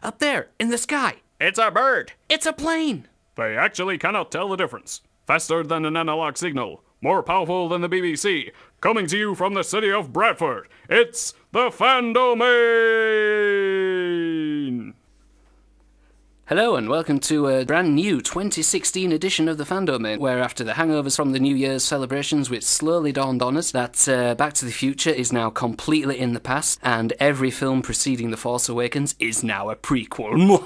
Up there, in the sky. It's a bird. It's a plane. They actually cannot tell the difference. Faster than an analog signal. More powerful than the BBC. Coming to you from the city of Bradford. It's the Fandomain. Hello and welcome to a brand new 2016 edition of the Fandomain, where after the hangovers from the New Year's celebrations, which slowly dawned on us that Back to the Future is now completely in the past, and every film preceding The Force Awakens is now a prequel.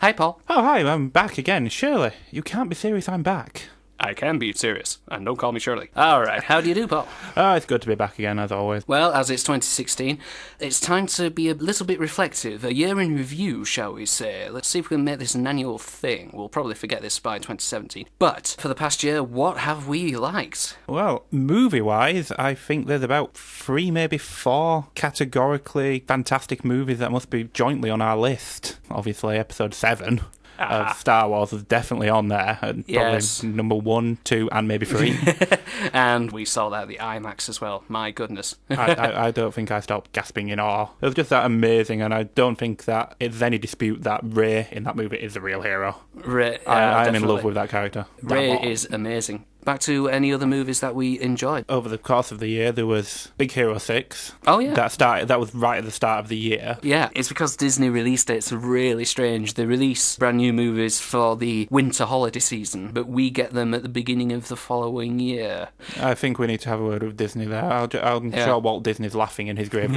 Hi, Paul. Oh, hi, I'm back again. Shirley, you can't be serious, I'm back. I can be serious, and don't call me Shirley. Alright, how do you do, Paul? Oh, it's good to be back again, as always. Well, as it's 2016, it's time to be a little bit reflective. A year in review, shall we say. Let's see if we can make this an annual thing. We'll probably forget this by 2017. But, for the past year, what have we liked? Well, movie-wise, I think there's about 3, maybe 4 categorically fantastic movies that must be jointly on our list. Obviously, episode 7. Of Star Wars is definitely on there, and yes. Probably number 1, 2, and maybe 3. And we saw that at the IMAX as well. My goodness. I don't think I stopped gasping in awe. It was just that amazing, and I don't think that it's any dispute that Rey in that movie is the real hero. Rey, I'm in love with that character. Rey is amazing. Back to any other movies that we enjoyed. Over the course of the year, there was Big Hero 6. Oh, yeah. That was right at the start of the year. Yeah, it's because Disney release dates are really strange. They release brand new movies for the winter holiday season, but we get them at the beginning of the following year. I think we need to have a word with Disney there. I'm sure Walt Disney's laughing in his grave.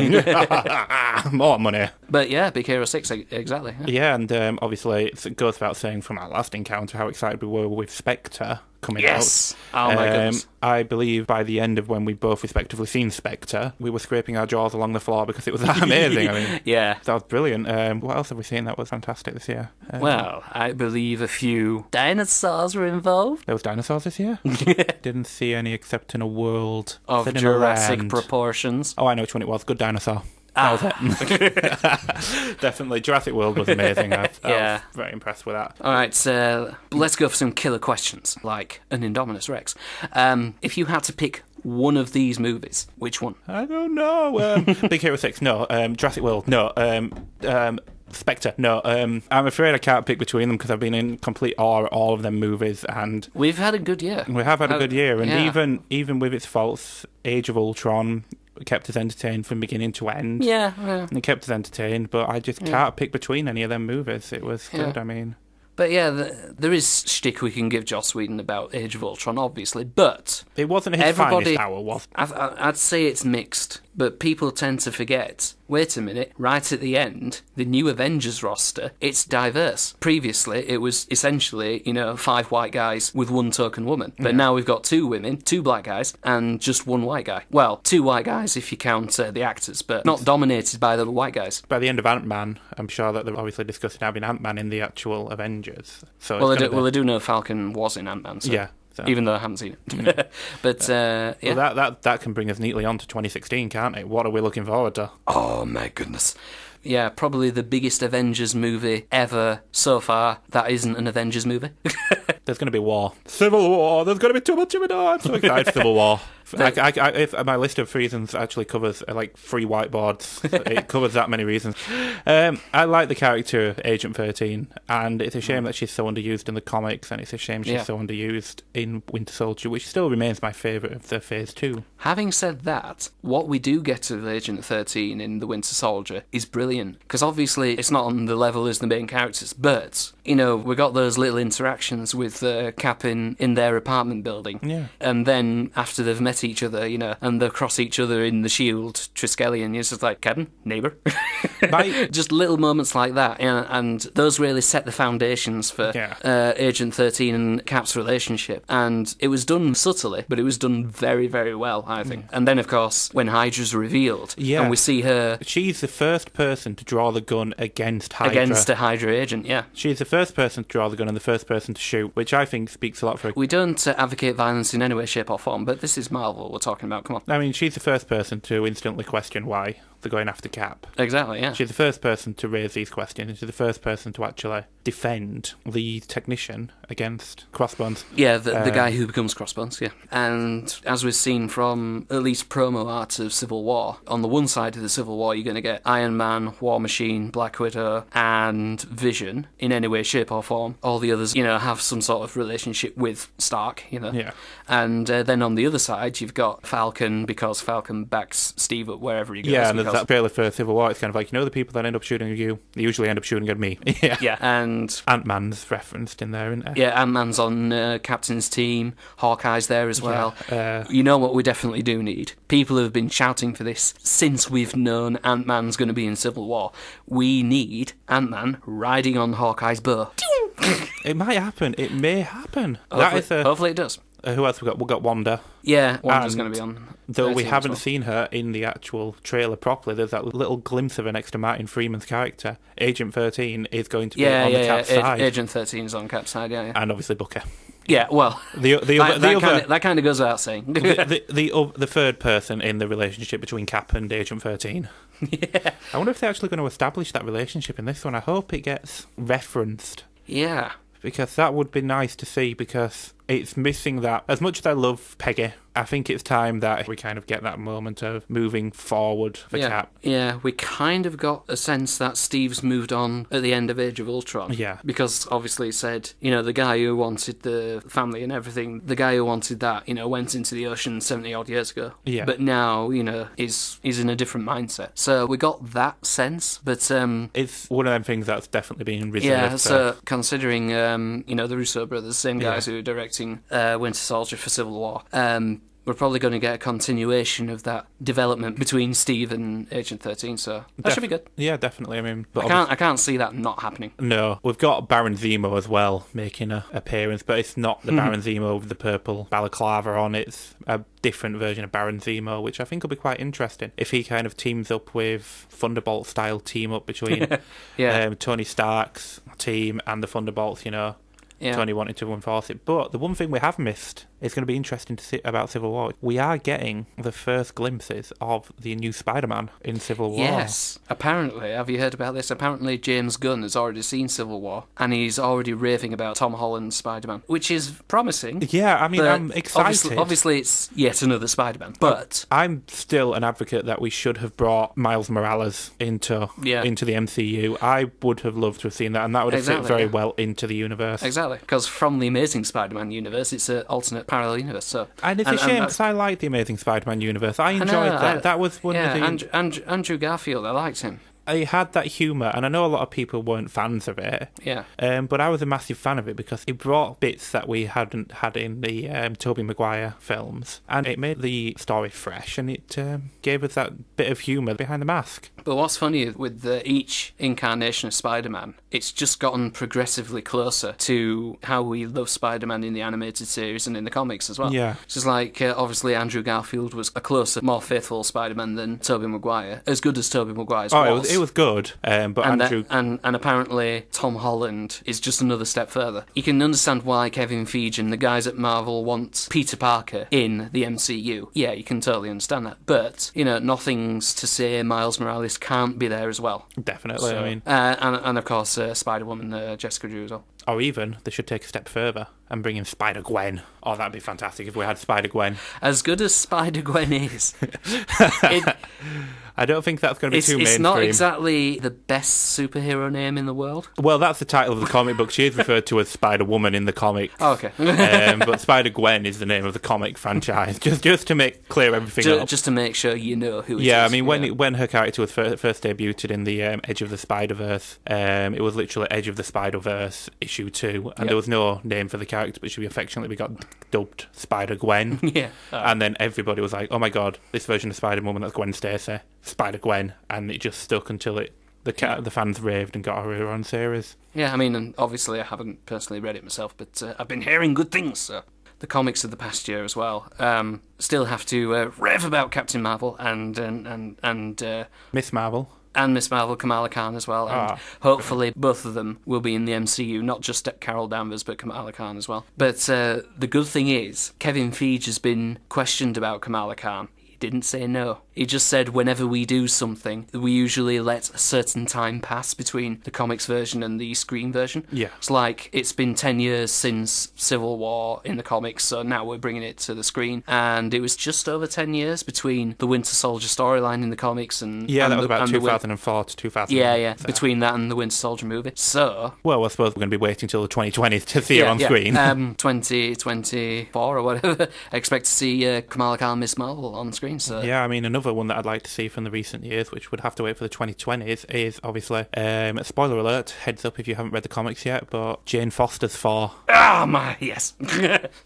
More money. But yeah, Big Hero 6, exactly. Yeah, and obviously it goes without saying from our last encounter how excited we were with Spectre coming out. Oh my goodness. I believe by the end of when we both respectively seen Spectre, we were scraping our jaws along the floor because it was that amazing. I mean, yeah. That was brilliant. What else have we seen that was fantastic this year? Well, I believe a few dinosaurs were involved. There was dinosaurs this year? Didn't see any except in a world of Jurassic proportions. Oh, I know which one it was. Good Dinosaur. That was it. Definitely. Jurassic World was amazing. I was very impressed with that. All right, so let's go for some killer questions, like an Indominus Rex. If you had to pick one of these movies, which one? I don't know. Big Hero 6, no. Jurassic World, no. Spectre, no. I'm afraid I can't pick between them because I've been in complete awe at all of them movies, and we've had a good year. We have had a good year, and even with its faults, Age of Ultron kept us entertained from beginning to end. Yeah. And it kept us entertained, but I just can't pick between any of them movies. It was good, I mean. But yeah, there is shtick we can give Joss Whedon about Age of Ultron, obviously, but it wasn't his finest hour, was it? I'd say it's mixed, but people tend to forget, wait a minute, right at the end, the new Avengers roster, it's diverse. Previously, it was essentially, 5 white guys with 1 token woman, but now we've got 2 women, 2 black guys, and just 1 white guy. Well, 2 white guys if you count the actors, but not dominated by the white guys. By the end of Ant-Man, I'm sure that they're obviously discussing having Ant-Man in the actual Avengers. So I do know Falcon was in Ant-Man, so. Yeah. So. Even though I haven't seen it. But, yeah. Well, that can bring us neatly on to 2016, can't it? What are we looking forward to? Oh, my goodness. Yeah, probably the biggest Avengers movie ever so far that isn't an Avengers movie. There's going to be war. Civil War! There's going to be too much of it! I'm so excited for Civil War. If my list of reasons actually covers 3 whiteboards. It covers that many reasons. I like the character of Agent 13, and it's a shame that she's so underused in the comics, and it's a shame she's so underused in Winter Soldier, which still remains my favourite of the Phase 2. Having said that, what we do get of Agent 13 in The Winter Soldier is brilliant, because obviously it's not on the level as the main characters, but, we got those little interactions with Cap in their apartment building, and then after they've met each other, and they cross each other in the shield, Triskelion, it's just like, Kevin, neighbour. Just little moments like that, and those really set the foundations for Agent 13 and Cap's relationship, and it was done subtly, but it was done very, very well, I think. And then, of course, when Hydra's revealed, and we see her... She's the first person to draw the gun against Hydra. Against a Hydra agent, yeah. She's the first person to draw the gun and the first person to shoot, which I think speaks a lot for her. We don't advocate violence in any way, shape or form, but this is Marvel we're talking about, come on. I mean, she's the first person to instantly question why they're going after Cap. Exactly, yeah. She's the first person to raise these questions, and she's the first person to actually defend the technician against Crossbones. Yeah, the guy who becomes Crossbones, yeah. And as we've seen from at least promo art of Civil War, on the one side of the Civil War, you're going to get Iron Man, War Machine, Black Widow, and Vision in any way, shape, or form. All the others, have some sort of relationship with Stark, Yeah. And then on the other side, you've got Falcon, because Falcon backs Steve up wherever he goes. Yeah, and there's that trailer for Civil War. It's kind of like, the people that end up shooting at you, they usually end up shooting at me. Yeah. Yeah, and Ant-Man's referenced in there, isn't it? Yeah, Ant-Man's on Captain's team. Hawkeye's there as well. You know what we definitely do need? People have been shouting for this since we've known Ant-Man's going to be in Civil War. We need Ant-Man riding on Hawkeye's bow. It might happen. It may happen. Hopefully it does. Who else we got? We've got Wanda. Yeah, Wanda's going to be on. Though we haven't seen her in the actual trailer properly, there's that little glimpse of her next to Martin Freeman's character. Agent 13 is going to be on the Cap's side. Agent 13 is on Cap's side, yeah. And obviously Booker. Yeah, well, that kind of goes without saying. the third person in the relationship between Cap and Agent 13. Yeah. I wonder if they're actually going to establish that relationship in this one. I hope it gets referenced. Yeah. Because that would be nice to see, because it's missing that. As much as I love Peggy, I think it's time that we kind of get that moment of moving forward for Cap. Yeah, we kind of got a sense that Steve's moved on at the end of Age of Ultron. Yeah. Because obviously he said, the guy who wanted the family and everything, the guy who wanted that, went into the ocean 70 odd years ago. Yeah. But now, is in a different mindset. So we got that sense, but it's one of them things that's definitely been reserved. Yeah, so considering the Russo brothers, same guys who are directing Winter Soldier for Civil War, we're probably going to get a continuation of that development between Steve and Agent 13, so that should be good. Yeah, definitely. I mean, I can't see that not happening. No, we've got Baron Zemo as well making an appearance, but it's not the Baron Zemo with the purple balaclava on. It's a different version of Baron Zemo, which I think will be quite interesting if he kind of teams up with Thunderbolt style team up between Tony Stark's team and the Thunderbolts. Tony wanted to enforce it. But the one thing we have missed, it's going to be interesting to see about Civil War. We are getting the first glimpses of the new Spider-Man in Civil War. Yes. Apparently, have you heard about this? Apparently James Gunn has already seen Civil War, and he's already raving about Tom Holland's Spider-Man, which is promising. Yeah, I mean, I'm excited. Obviously, it's yet another Spider-Man, but I'm still an advocate that we should have brought Miles Morales into the MCU. I would have loved to have seen that, and that would have fit very well into the universe. Exactly, because from the Amazing Spider-Man universe, it's an alternate parallel universe. So, and it's a shame, because I like the Amazing Spider-Man universe. I enjoyed that. That was one of the... Andrew Garfield, I liked him. It had that humour, and I know a lot of people weren't fans of it. Yeah. But I was a massive fan of it because it brought bits that we hadn't had in the Tobey Maguire films, and it made the story fresh, and it gave us that bit of humour behind the mask. But what's funny with each incarnation of Spider-Man, it's just gotten progressively closer to how we love Spider-Man in the animated series and in the comics as well. Yeah. It's just like, obviously, Andrew Garfield was a closer, more faithful Spider-Man than Tobey Maguire, as good as Tobey Maguire's was. It was good, but Andrew... And apparently Tom Holland is just another step further. You can understand why Kevin Feige and the guys at Marvel want Peter Parker in the MCU. Yeah, you can totally understand that. But, nothing's to say Miles Morales can't be there as well. Definitely, so, I mean... and of course, Spider-Woman, Jessica Drew as well. Or even, they should take a step further and bring in Spider-Gwen. Oh, that'd be fantastic if we had Spider-Gwen. As good as Spider-Gwen is... I don't think that's going to be too mainstream. It's not exactly the best superhero name in the world. Well, that's the title of the comic book. She is referred to as Spider-Woman in the comic. Oh, okay. But Spider-Gwen is the name of the comic franchise, just to make clear everything up. Just to make sure you know who it is. Yeah, I mean, when her character was first debuted in the Edge of the Spider-Verse, it was literally Edge of the Spider-Verse issue 2, and there was no name for the character, but she affectionately got dubbed Spider-Gwen. Yeah. And then everybody was like, oh my god, this version of Spider-Woman, that's Gwen Stacy. Spider-Gwen, and it just stuck until the fans raved and got her own series. Yeah, I mean, and obviously I haven't personally read it myself, but I've been hearing good things. So. The comics of the past year as well. Still have to rave about Captain Marvel and Miss Marvel. And Miss Marvel, Kamala Khan as well. And hopefully both of them will be in the MCU, not just Carol Danvers, but Kamala Khan as well. But the good thing is, Kevin Feige has been questioned about Kamala Khan. He didn't say no. He just said whenever we do something, we usually let a certain time pass between the comics version and the screen version. Yeah. It's like it's been 10 years since Civil War in the comics, so now we're bringing it to the screen. And it was just over 10 years between the Winter Soldier storyline in the comics and... Yeah, and that was about and 2004 to 2000. Yeah, between that and the Winter Soldier movie. So... Well, I suppose we're going to be waiting till the 2020s to see it on screen. 2024 or whatever. I expect to see Kamala Khan, Miss Marvel on screen, so... Yeah, I mean, another one that I'd like to see from the recent years, which would have to wait for the 2020s, is obviously, spoiler alert, heads up if you haven't read the comics yet, but Jane Foster's Thor. Ah, my, yes.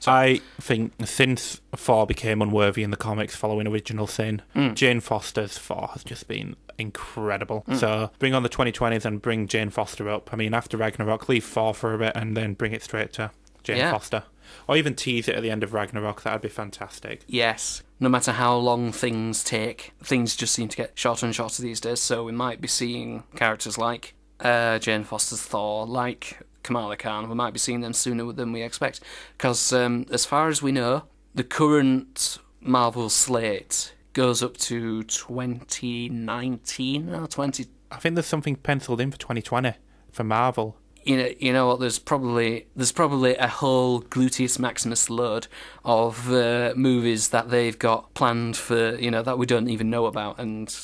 I think since Thor became unworthy in the comics following Original Sin, Jane Foster's Thor has just been incredible. So bring on the 2020s and bring Jane Foster up. I mean, after Ragnarok, leave Thor for a bit and then bring it straight to Jane Foster. Or even tease it at the end of Ragnarok, that'd be fantastic. Yes. No matter how long things take, things just seem to get shorter and shorter these days, so we might be seeing characters like Jane Foster's Thor, like Kamala Khan. We might be seeing them sooner than we expect. Because as far as we know, the current Marvel slate goes up to 2019 or 20... I think there's something penciled in for 2020 for Marvel. You know what? There's probably a whole Gluteus Maximus load of movies that they've got planned for, that we don't even know about, and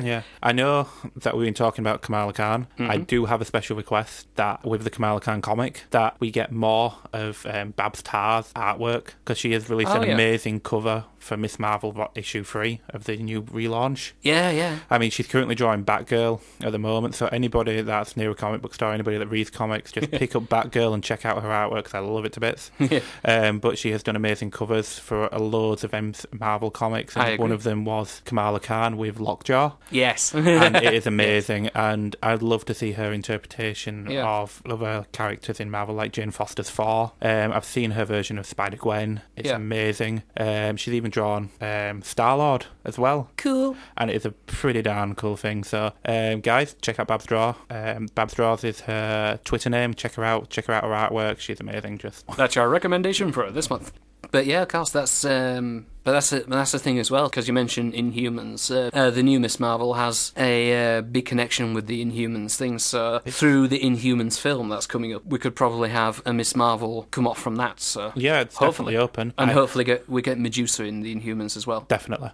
Yeah, I know that we've been talking about Kamala Khan. I do have a special request that with the Kamala Khan comic that we get more of Babs Tarr's artwork, because she has released an amazing cover for Miss Marvel issue 3 of the new relaunch. Yeah. I mean, she's currently drawing Batgirl at the moment, so anybody that's near a comic book store, anybody that reads comics, just pick up Batgirl and check out her artwork, because I love it to bits. But she has done amazing covers for loads of Marvel comics, and one of them was Kamala Khan with Lockjaw. Yes. And it is amazing, and I'd love to see her interpretation of other characters in Marvel, like Jane Foster's Thor. I've seen her version of Spider-Gwen. It's amazing. She's even drawn Star-Lord as well. Cool. And it's a pretty darn cool thing. So, guys, check out Babs Draw. Babs Draws is her Twitter name. Check her out. Check her out her artwork. She's amazing. That's our recommendation for this month. But yeah, of course, that's the thing as well, because you mentioned Inhumans. The new Miss Marvel has a big connection with the Inhumans thing, so through the Inhumans film that's coming up, we could probably have a Miss Marvel come off from that. So yeah, it's definitely open. And hopefully we get Medusa in the Inhumans as well. Definitely.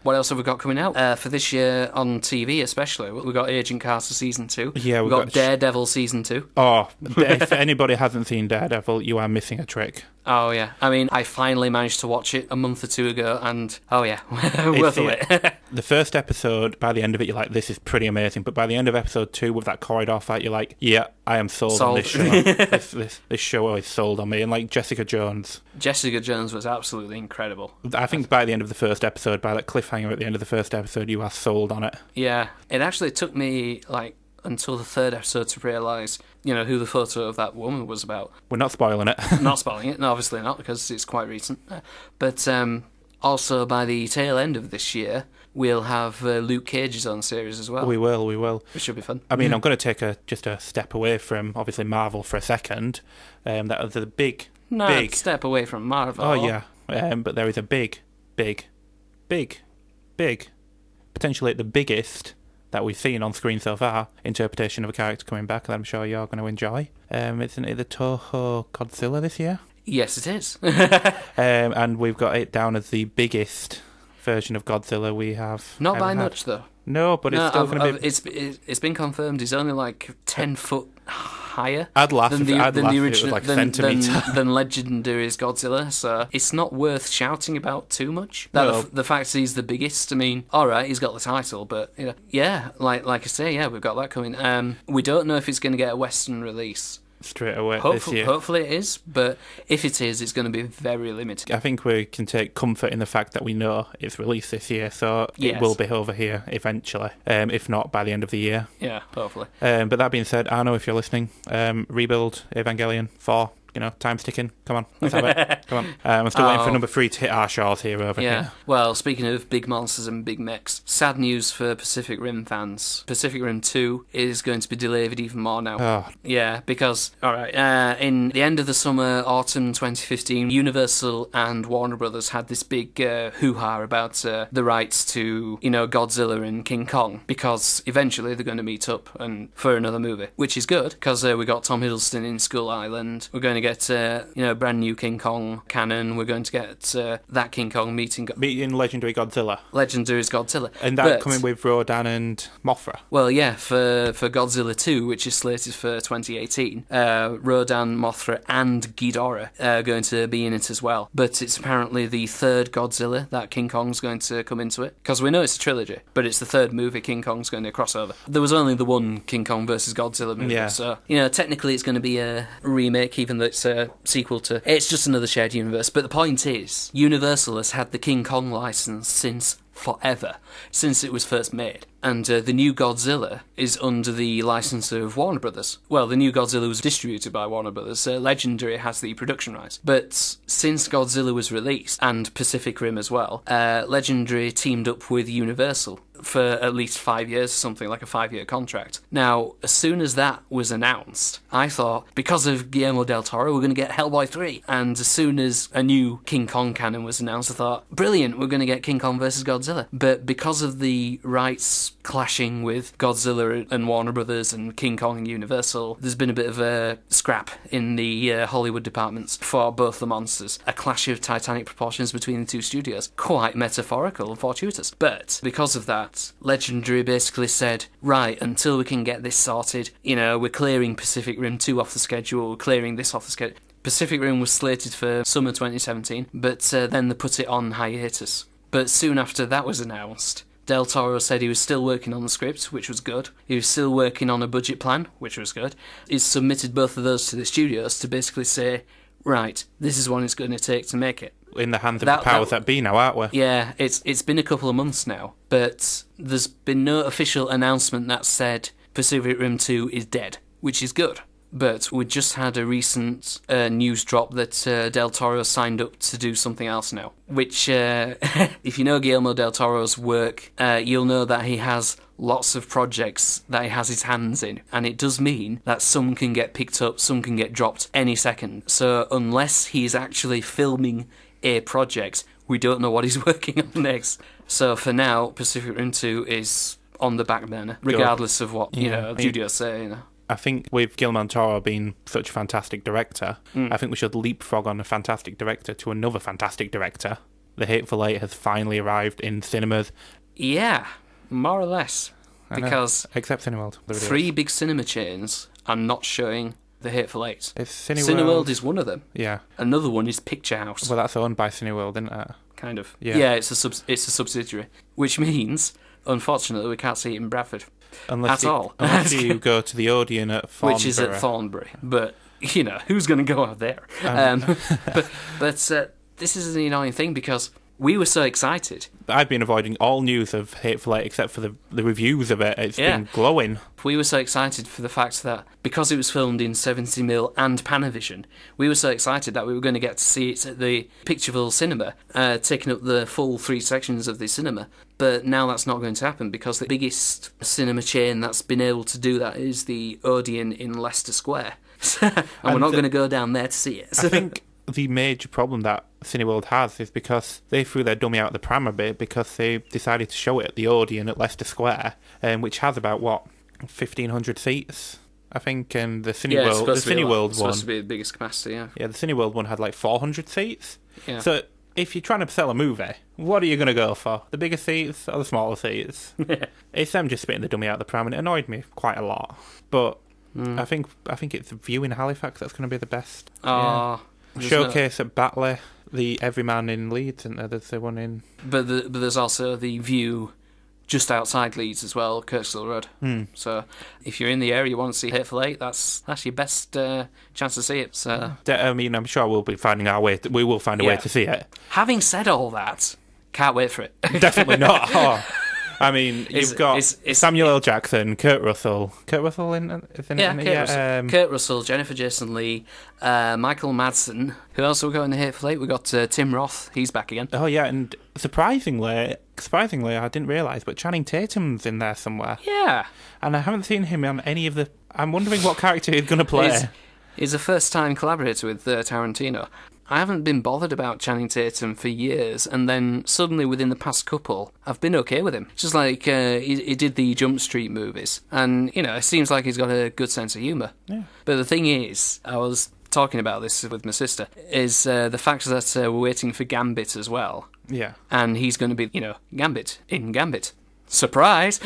What else have we got coming out for this year on TV especially? We've got Agent Carter Season 2. Yeah, we've got Daredevil Season 2. Oh, if anybody hasn't seen Daredevil, you are missing a trick. Oh, yeah. I mean, I finally managed to watch it a month or two ago, and, oh, yeah, worth it. The first episode, by the end of it, you're like, this is pretty amazing. But by the end of episode 2, with that corridor fight, you're like, yeah, I am sold. On this show. this show is sold on me. And like Jessica Jones. Jessica Jones was absolutely incredible. I think by the end of the first episode, by that cliffhanger at the end of the first episode, you are sold on it. Yeah. It actually took me, until the third episode to realise, who the photo of that woman was about. We're not spoiling it. Not spoiling it, no, obviously not, because it's quite recent. But also, by the tail end of this year, we'll have Luke Cage's own series as well. We will. Which should be fun. I mean, I'm going to take just a step away from, obviously, Marvel for a second. That was the big step away from Marvel. Oh, yeah. But there is a big, potentially the biggest that we've seen on screen so far, interpretation of a character coming back that I'm sure you're going to enjoy. Isn't it the Toho Godzilla this year? Yes, it is. And we've got it down as the biggest version of Godzilla we have. Not by much, though. No, but it's still going to be... It's been confirmed he's only 10 foot higher than the original, it was like a centimetre. Than Legendary's Godzilla, so it's not worth shouting about too much. The fact he's the biggest, I mean, alright, he's got the title, but like I say, we've got that coming. We don't know if it's going to get a Western release straight away this year. Hopefully it is, but if it is, it's going to be very limited. I think we can take comfort in the fact that we know it's released this year, so it will be over here eventually, if not by the end of the year. Yeah, hopefully. But that being said, Arno, if you're listening, Rebuild, Evangelion 4, time's ticking. Come on, let's have it. Come on. I'm still waiting for number 3 to hit our shores here over here. Well, speaking of big monsters and big mechs, sad news for Pacific Rim fans. Pacific Rim 2 is going to be delayed even more now. Oh. Yeah, because, in the end of the summer, autumn 2015, Universal and Warner Brothers had this big hoo-ha about the rights to, Godzilla and King Kong, because eventually they're going to meet up and for another movie, which is good, because we got Tom Hiddleston in Skull Island. We're going to get, brand new King Kong canon. We're going to get that King Kong meeting Legendary Godzilla. Legendary Godzilla. And that coming with Rodan and Mothra. Well, yeah, for Godzilla 2, which is slated for 2018, Rodan, Mothra and Ghidorah are going to be in it as well. But it's apparently the third Godzilla that King Kong's going to come into it. Because we know it's a trilogy, but it's the third movie King Kong's going to cross over. There was only the one King Kong versus Godzilla movie, so, technically it's going to be a remake, even though it's a sequel to... It's just another shared universe. But the point is, Universal has had the King Kong license since forever, since it was first made. And the new Godzilla is under the license of Warner Brothers. Well, the new Godzilla was distributed by Warner Brothers. Legendary has the production rights. But since Godzilla was released, and Pacific Rim as well, Legendary teamed up with Universal for at least 5 years, something like a 5-year contract. Now, as soon as that was announced, I thought, because of Guillermo del Toro, we're going to get Hellboy 3. And as soon as a new King Kong canon was announced, I thought, brilliant, we're going to get King Kong versus Godzilla. But because of the rights clashing with Godzilla and Warner Brothers and King Kong and Universal, there's been a bit of a scrap in the Hollywood departments for both the monsters. A clash of titanic proportions between the two studios. Quite metaphorical and fortuitous. But because of that, Legendary basically said, right, until we can get this sorted, we're clearing Pacific Rim 2 off the schedule, we're clearing this off the schedule. Pacific Rim was slated for summer 2017, but then they put it on hiatus. But soon after that was announced, Del Toro said he was still working on the script, which was good. He was still working on a budget plan, which was good. He's submitted both of those to the studios to basically say, right, this is what it's going to take to make it. In the hands of the powers that be now, aren't we? Yeah, it's been a couple of months now, but there's been no official announcement that said Pacific Rim 2 is dead, which is good. But we just had a recent news drop that Del Toro signed up to do something else now, which, if you know Guillermo del Toro's work, you'll know that he has lots of projects that he has his hands in, and it does mean that some can get picked up, some can get dropped any second. So unless he's actually filming a project, we don't know what he's working on next. So for now, Pacific Rim 2 is on the back burner, regardless of what the studios say. I think with Guillermo del Toro being such a fantastic director, I think we should leapfrog on a fantastic director to another fantastic director. The Hateful Eight has finally arrived in cinemas. Yeah, more or less. Because except Cineworld. 3 big cinema chains are not showing The Hateful Eight. Cineworld is one of them. Yeah. Another one is Picture House. Well, that's owned by Cineworld, isn't it? Kind of. Yeah, it's a subsidiary. Which means, unfortunately, we can't see it in Bradford. Unless you go to the Odeon at Thornbury. Which is at Thornbury. But, who's going to go out there? But this is the annoying thing, because we were so excited. I've been avoiding all news of Hateful Eight except for the reviews of it. It's been glowing. We were so excited for the fact that because it was filmed in 70mm and Panavision, we were so excited that we were going to get to see it at the Pictureville Cinema, taking up the full 3 sections of the cinema. But now that's not going to happen, because the biggest cinema chain that's been able to do that is the Odeon in Leicester Square. and we're not going to go down there to see it. I think the major problem that Cineworld has is because they threw their dummy out the pram a bit, because they decided to show it at the Odeon at Leicester Square, which has about, 1,500 seats, I think, and the Cineworld one... It's supposed to be the biggest capacity, yeah. Yeah, the Cineworld one had 400 seats. Yeah. So if you're trying to sell a movie, what are you going to go for? The bigger seats or the smaller seats? It's them just spitting the dummy out the pram, and it annoyed me quite a lot. But I think it's the view in Halifax that's going to be the best. Showcase at Batley, the Everyman in Leeds, isn't there? There's the one in... But there's also the view just outside Leeds as well, Kirkstall Road. So if you're in the area, you want to see Hateful Eight, that's your best chance to see it. So I mean, I'm sure we'll be finding our way. We will find a way to see it. Having said all that, can't wait for it. Definitely not. I mean, you've got Samuel L. Jackson, Kurt Russell. Kurt Russell Kurt Russell, Jennifer Jason Leigh, Michael Madsen. Who else have we got in the Hateful Eight? We got Tim Roth. He's back again. Oh yeah, and surprisingly, I didn't realise, but Channing Tatum's in there somewhere. Yeah. And I haven't seen him on any of the... I'm wondering what character he's going to play. He's a first-time collaborator with Tarantino. I haven't been bothered about Channing Tatum for years, and then suddenly within the past couple, I've been okay with him. Just like he did the Jump Street movies, and, it seems like he's got a good sense of humour. Yeah. But the thing is, I was talking about this with my sister, is the fact that we're waiting for Gambit as well. Yeah. And he's going to be, Gambit in Gambit. Surprise!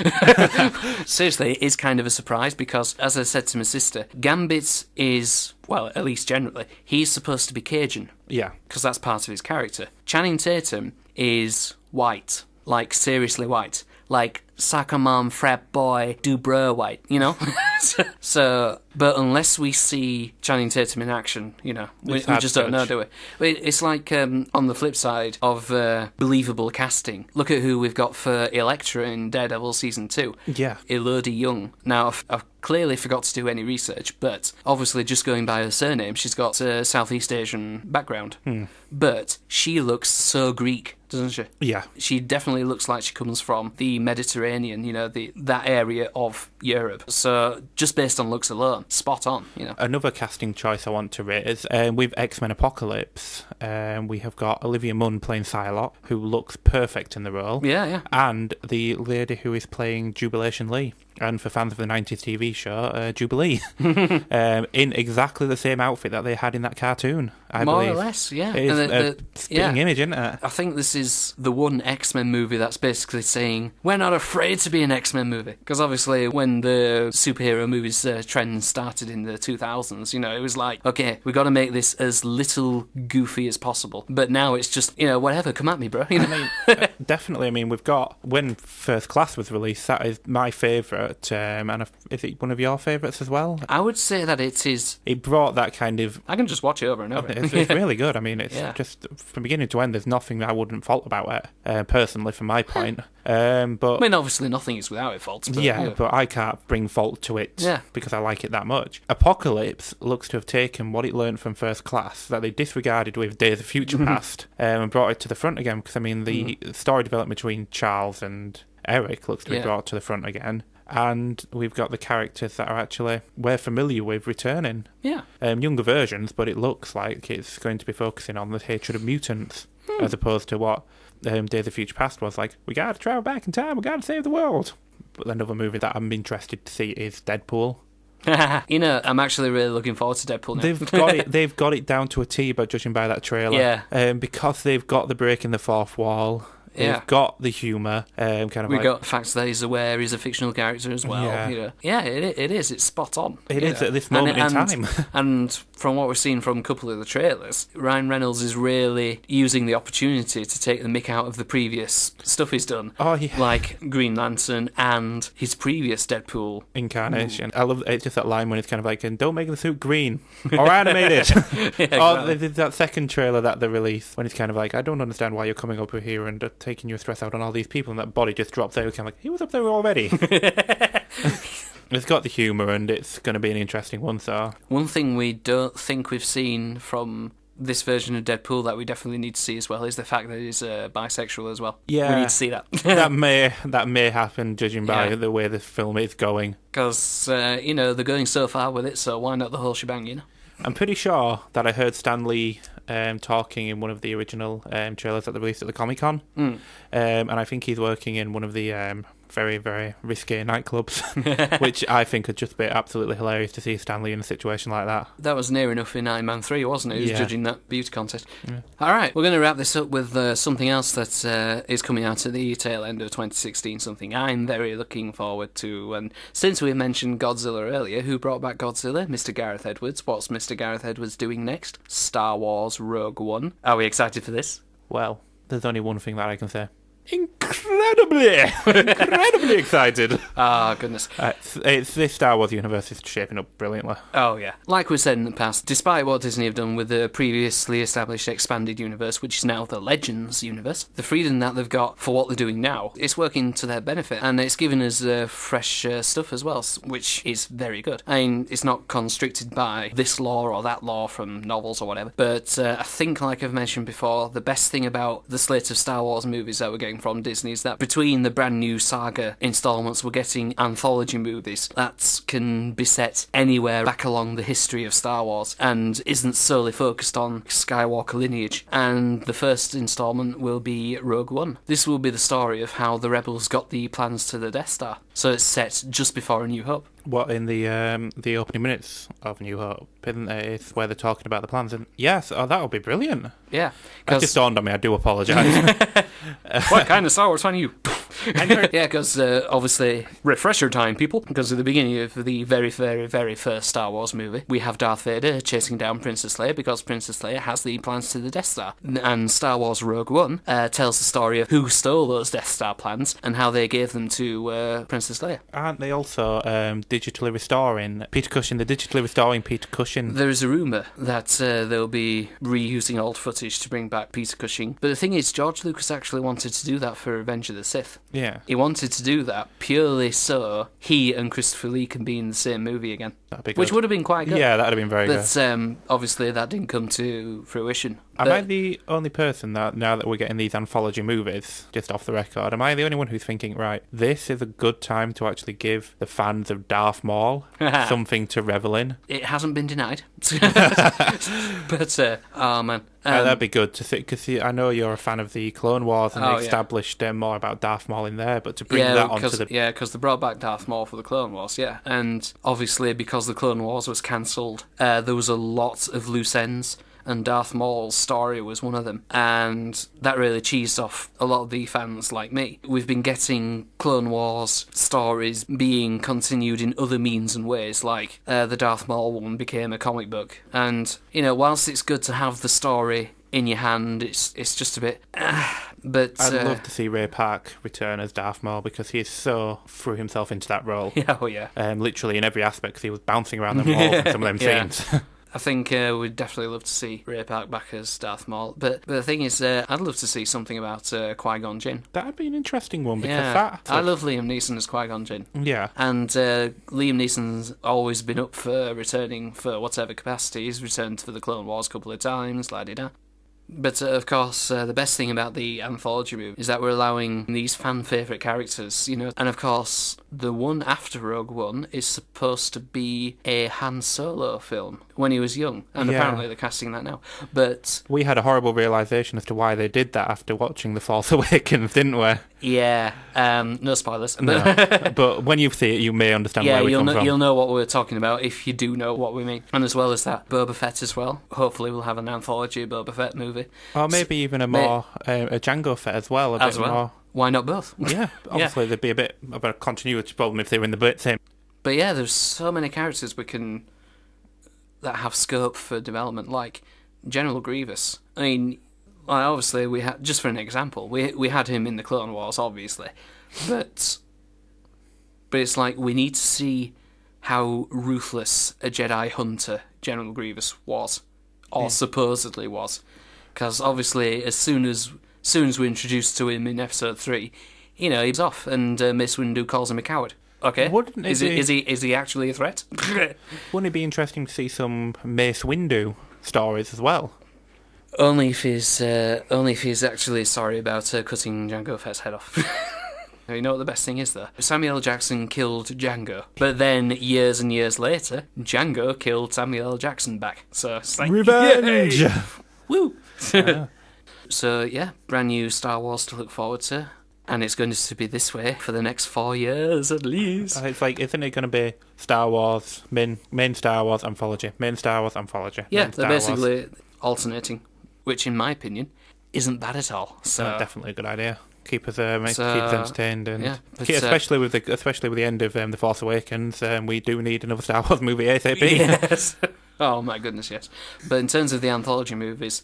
Seriously, it is kind of a surprise because, as I said to my sister, Gambit is, well, at least generally, he's supposed to be Cajun. Yeah. Because that's part of his character. Channing Tatum is white. Like, seriously white. Like, soccer mom, frat boy, do bro white, So, but unless we see Channing Tatum in action, we just don't know, do we? It's like, on the flip side of believable casting, look at who we've got for Elektra in Daredevil Season 2. Yeah. Elodie Young. Now, I've clearly forgot to do any research, but obviously just going by her surname, she's got a Southeast Asian background. But she looks so Greek, doesn't she? Yeah. She definitely looks like she comes from the Mediterranean, that area of Europe. So just based on looks alone, spot on, Another casting choice I want to raise, with X-Men Apocalypse, we have got Olivia Munn playing Psylocke, who looks perfect in the role. Yeah. And the lady who is playing Jubilation Lee. And for fans of the 90s TV show, Jubilee, in exactly the same outfit that they had in that cartoon, I believe. More or less, yeah. It is a spitting image, isn't it? I think this is the one X-Men movie that's basically saying, we're not afraid to be an X-Men movie. Because obviously when the superhero movies trend started in the 2000s, it was like, okay, we got to make this as little goofy as possible. But now it's just, whatever, come at me, bro. I mean, definitely, we've got, when First Class was released, that is my favourite. And is it one of your favourites as well? I would say that it is. It brought that kind of... I can just watch it over and over. It's really good. It's just, from beginning to end, there's nothing that I wouldn't fault about it, personally, from my point. But obviously nothing is without its faults. But, but I can't bring fault to it because I like it that much. Apocalypse looks to have taken what it learned from First Class that they disregarded with Days of Future Past and brought it to the front again, because, the story development between Charles and Eric looks to be brought to the front again. And we've got the characters that are actually we're familiar with returning. Yeah. Younger versions, but it looks like it's going to be focusing on the hatred of mutants as opposed to what Days of Future Past was like. We got to travel back in time. We got to save the world. But another movie that I'm interested to see is Deadpool. I'm actually really looking forward to Deadpool now. They've got it down to a T, by judging by that trailer. Yeah. Because they've got the break in the fourth wall. They've got the humour. We've got the fact that he's aware he's a fictional character as well. Yeah, it is. It's spot on. It is at this moment in time. And from what we've seen from a couple of the trailers, Ryan Reynolds is really using the opportunity to take the mick out of the previous stuff he's done. Oh, yeah. Like Green Lantern and his previous Deadpool incarnation. I love it's just that line when it's kind of like, and don't make the suit green or animated. Exactly. There's that second trailer that they released when it's kind of like, I don't understand why you're coming up here and taking your stress out on all these people, and that body just drops there. Kind of like, he was up there already. It's got the humour, and it's going to be an interesting one. So one thing we don't think we've seen from this version of Deadpool that we definitely need to see as well is the fact that he's bisexual as well. Yeah, we need to see that. that may happen, judging by the way the film is going. Because they're going so far with it, so why not the whole shebang? I'm pretty sure that I heard Stan Lee talking in one of the original trailers that they released at the Comic-Con. And I think he's working in one of the very, very risque nightclubs, which I think would just be absolutely hilarious to see Stan Lee in a situation like that. That was near enough in Iron Man 3, wasn't it? He was judging that beauty contest. Yeah. All right, we're going to wrap this up with something else that is coming out at the tail end of 2016, something I'm very looking forward to. And since we mentioned Godzilla earlier, who brought back Godzilla? Mr. Gareth Edwards. What's Mr. Gareth Edwards doing next? Star Wars Rogue One. Are we excited for this? Well, there's only one thing that I can say. Incredible! incredibly excited. Ah, goodness. This Star Wars universe is shaping up brilliantly. Oh, yeah. Like we said in the past, despite what Disney have done with the previously established expanded universe, which is now the Legends universe, the freedom that they've got for what they're doing now, it's working to their benefit, and it's giving us fresh stuff as well, which is very good. I mean, it's not constricted by this lore or that lore from novels or whatever, but I think, like I've mentioned before, the best thing about the slate of Star Wars movies that we're getting from Disney is that between the brand new saga installments, we're getting anthology movies that can be set anywhere back along the history of Star Wars and isn't solely focused on Skywalker lineage. And the first installment will be Rogue One. This will be the story of how the Rebels got the plans to the Death Star. So it's set just before A New Hope. What, in the opening minutes of New Hope, isn't it? It's where they're talking about the plans. And yes, that would be brilliant. Yeah. That just dawned on me. I do apologise. What kind of Star Wars fan are you? Yeah, because obviously, refresher time, people, because at the beginning of the very, very, very first Star Wars movie, we have Darth Vader chasing down Princess Leia because Princess Leia has the plans to the Death Star. And Star Wars Rogue One tells the story of who stole those Death Star plans and how they gave them to Princess Leia. Aren't they also digitally restoring Peter Cushing? They're digitally restoring Peter Cushing. There is a rumour that they'll be reusing old footage to bring back Peter Cushing. But the thing is, George Lucas actually wanted to do that for Revenge of the Sith. Yeah. He wanted to do that purely so he and Christopher Lee can be in the same movie again. That'd be good. Which would have been quite good. Yeah, that would have been very good. But obviously that didn't come to fruition. Am I the only person that, now that we're getting these anthology movies, just off the record, am I the only one who's thinking, right, this is a good time to actually give the fans of Darth Maul something to revel in? It hasn't been denied. But, oh man. That'd be good to see, because I know you're a fan of the Clone Wars and they established more about Darth Maul in there, but to bring that onto the... Yeah, because they brought back Darth Maul for the Clone Wars, yeah. And obviously, because the Clone Wars was cancelled, there was a lot of loose ends, and Darth Maul's story was one of them. And that really cheesed off a lot of the fans like me. We've been getting Clone Wars stories being continued in other means and ways, like the Darth Maul one became a comic book. And, you know, whilst it's good to have the story in your hand, it's just a bit... But I'd love to see Ray Park return as Darth Maul, because he so threw himself into that role. Yeah, oh yeah. Literally in every aspect, because he was bouncing around the walls in some of them scenes. I think we'd definitely love to see Ray Park back as Darth Maul. But the thing is, I'd love to see something about Qui-Gon Jinn. That'd be an interesting one, because I love Liam Neeson as Qui-Gon Jinn. Yeah. And Liam Neeson's always been up for returning for whatever capacity. He's returned for the Clone Wars a couple of times, la-di-da. But of course, the best thing about the anthology movie is that we're allowing these fan-favourite characters, you know. And of course, the one after Rogue One is supposed to be a Han Solo film when he was young, and apparently they're casting that now. But we had a horrible realisation as to why they did that after watching The Force Awakens, didn't we? Yeah, no spoilers. No. But when you see it, you may understand where we come from. You'll know what we're talking about if you do know what we mean. And as well as that, Boba Fett as well. Hopefully we'll have an anthology Boba Fett movie. Or maybe even a more a Jango Fett as well. A bit more. Why not both? Yeah, obviously there'd be a bit of a continuity problem if they were in the same. But yeah, there's so many characters that have scope for development, like General Grievous. I mean, obviously we had, just for an example, we had him in the Clone Wars, obviously, but it's like we need to see how ruthless a Jedi hunter General Grievous was, or supposedly was, because obviously as soon as we're introduced to him in Episode 3, you know, he's off, and Mace Windu calls him a coward. Okay, is he actually a threat? Wouldn't it be interesting to see some Mace Windu stories as well? Only if he's actually sorry about cutting Jango Fett's head off. You know what the best thing is, though? Samuel L. Jackson killed Django, but then years and years later, Django killed Samuel L. Jackson back. So it's like, revenge! Yay! Woo! Yeah. So yeah, brand new Star Wars to look forward to. And it's going to be this way for the next 4 years at least. It's like, isn't it going to be Star Wars, main Star Wars anthology, main Star Wars anthology? Yeah, they're basically alternating, which in my opinion isn't bad at all. So definitely a good idea. Keep us entertained, and especially with the end of The Force Awakens, we do need another Star Wars movie ASAP. Yes. Oh my goodness, yes. But in terms of the anthology movies,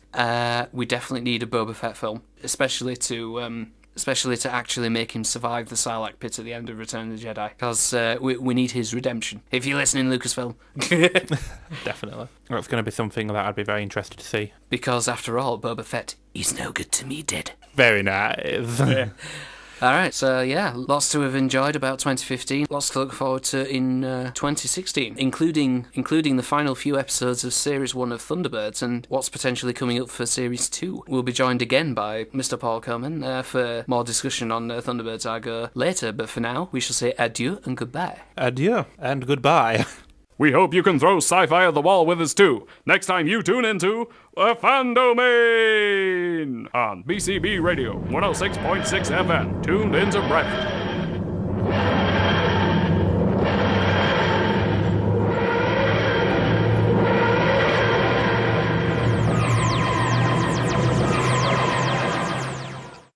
we definitely need a Boba Fett film, especially to especially to actually make him survive the Sarlacc pit at the end of Return of the Jedi, because we need his redemption. If you're listening, Lucasfilm. Definitely. That's going to be something that I'd be very interested to see. Because after all, Boba Fett, he's no good to me, dead. Very nice. Yeah. Alright, so yeah, lots to have enjoyed about 2015, lots to look forward to in 2016, including the final few episodes of Series 1 of Thunderbirds and what's potentially coming up for Series 2. We'll be joined again by Mr. Paul Coleman for more discussion on Thunderbirds Argo later, but for now, we shall say adieu and goodbye. Adieu and goodbye. We hope you can throw sci-fi at the wall with us too. Next time you tune into Fandomain on BCB Radio 106.6 FM. Tuned into Bradford.